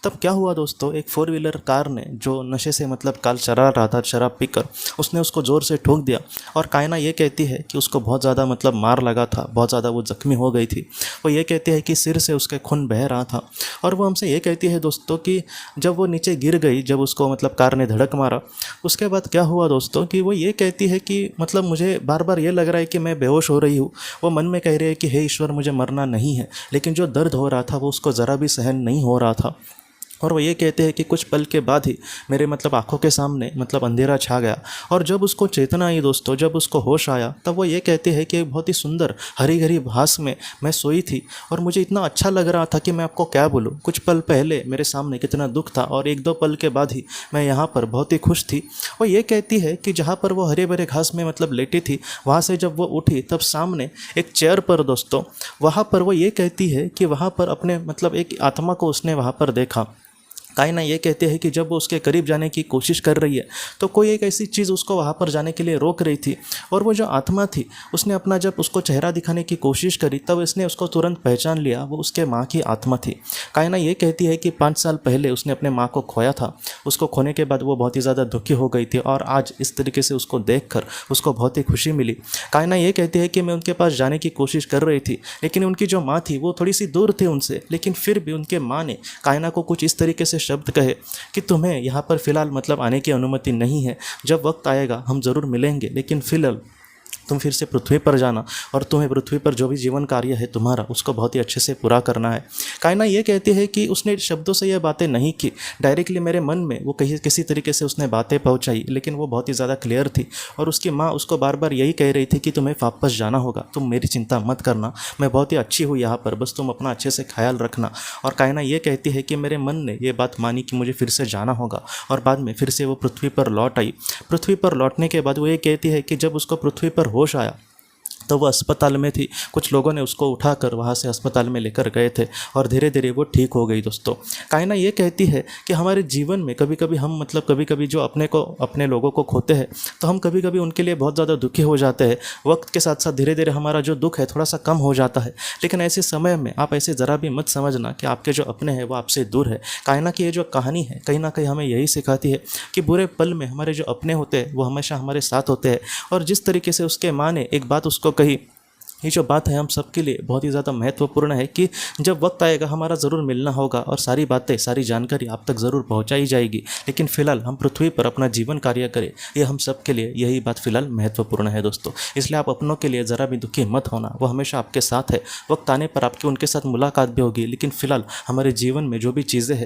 तब क्या हुआ दोस्तों, एक फोर व्हीलर कार ने जो नशे से मतलब कार चला रहा था शराब पीकर, उसने उसको ज़ोर से ठोक दिया। और कायना ये कहती है कि उसको बहुत ज़्यादा मतलब मार लगा था, बहुत ज़्यादा वो जख्मी हो गई थी। वो ये कहती है कि सिर से उसके खून बह रहा था। और वो हमसे ये कहती है दोस्तों कि जब वो नीचे गिर गई, जब उसको मतलब कार ने धड़क मारा, उसके बाद क्या हुआ दोस्तों कि वो ये कहती है कि मतलब मुझे बार बार ये लग रहा है कि मैं बेहोश हो रही हूँ। वो मन में कह रही है कि हे ईश्वर, मुझे मरना नहीं है, लेकिन जो दर्द हो रहा था वो उसको ज़रा भी सहन नहीं हो रहा था। और वो ये कहते हैं कि कुछ पल के बाद ही मेरे मतलब आंखों के सामने मतलब अंधेरा छा गया। और जब उसको चेतना आई दोस्तों, जब उसको होश आया, तब वो ये कहते हैं कि एक बहुत ही सुंदर हरी भरी घास में मैं सोई थी और मुझे इतना अच्छा लग रहा था कि मैं आपको क्या बोलूँ। कुछ पल पहले मेरे सामने कितना दुख था और एक दो पल के बाद ही मैं यहाँ पर बहुत ही खुश थी। वो ये कहती है कि जहाँ पर वो हरे भरे घास में मतलब लेटी थी, वहाँ से जब वो उठी तब सामने एक चेयर पर दोस्तों, वहाँ पर वो ये कहती है कि वहाँ पर अपने मतलब एक आत्मा को उसने वहाँ पर देखा। कायना ये कहते हैं कि जब वो उसके करीब जाने की कोशिश कर रही है तो कोई एक ऐसी चीज़ उसको वहाँ पर जाने के लिए रोक रही थी। और वो जो आत्मा थी, उसने अपना जब उसको चेहरा दिखाने की कोशिश करी तब इसने उसको तुरंत पहचान लिया, वो उसके माँ की आत्मा थी। कायना ये कहती है कि 5 साल पहले उसने अपने माँ को खोया था। उसको खोने के बाद वो बहुत ही ज़्यादा दुखी हो गई थी और आज इस तरीके से उसको देखकर उसको बहुत ही खुशी मिली। कायना ये कहती है कि मैं उनके पास जाने की कोशिश कर रही थी, लेकिन उनकी जो माँ थी वो थोड़ी सी दूर थी उनसे, लेकिन फिर भी उनके माँ ने कायना को कुछ इस तरीके से शब्द कहे कि तुम्हें यहाँ पर फ़िलहाल मतलब आने की अनुमति नहीं है, जब वक्त आएगा हम ज़रूर मिलेंगे, लेकिन फ़िलहाल तुम फिर से पृथ्वी पर जाना और तुम्हें पृथ्वी पर जो भी जीवन कार्य है तुम्हारा, उसको बहुत ही अच्छे से पूरा करना है। कायना ये कहती है कि उसने शब्दों से यह बातें नहीं की, डायरेक्टली मेरे मन में वो कहीं किसी तरीके से उसने बातें पहुंचाई, लेकिन वो बहुत ही ज़्यादा क्लियर थी। और उसकी माँ उसको बार बार यही कह रही थी कि तुम्हें वापस जाना होगा, तुम मेरी चिंता मत करना, मैं बहुत ही अच्छी हूँ यहाँ पर, बस तुम अपना अच्छे से ख्याल रखना। और कायना ये कहती है कि मेरे मन ने ये बात मानी कि मुझे फिर से जाना होगा और बाद में फिर से वो पृथ्वी पर लौट आई। पृथ्वी पर लौटने के बाद वो ये कहती है कि जब उसको पृथ्वी पर होश आया तो वो अस्पताल में थी। कुछ लोगों ने उसको उठाकर वहाँ से अस्पताल में लेकर गए थे और धीरे धीरे वो ठीक हो गई दोस्तों। कायना ये कहती है कि हमारे जीवन में कभी कभी हम मतलब कभी कभी जो अपने लोगों को खोते हैं तो हम कभी कभी उनके लिए बहुत ज़्यादा दुखी हो जाते हैं। वक्त के साथ साथ धीरे धीरे हमारा जो दुख है थोड़ा सा कम हो जाता है, लेकिन ऐसे समय में आप ऐसे ज़रा भी मत समझना कि आपके जो अपने हैं वो आपसे दूर है। कायना की ये जो कहानी है कहीं ना कहीं हमें यही सिखाती है कि बुरे पल में हमारे जो अपने होते हैं वो हमेशा हमारे साथ होते हैं। और जिस तरीके से उसके माँ ने एक बात उसको कही, ये जो बात है हम सबके लिए बहुत ही ज़्यादा महत्वपूर्ण है कि जब वक्त आएगा हमारा ज़रूर मिलना होगा और सारी बातें सारी जानकारी आप तक ज़रूर पहुंचाई जाएगी, लेकिन फ़िलहाल हम पृथ्वी पर अपना जीवन कार्य करें, ये हम सब के लिए यही बात फ़िलहाल महत्वपूर्ण है दोस्तों। इसलिए आप अपनों के लिए ज़रा भी दुखी मत होना, वो हमेशा आपके साथ है। वक्त आने पर आपकी उनके साथ मुलाकात भी होगी, लेकिन फ़िलहाल हमारे जीवन में जो भी चीज़ें हैं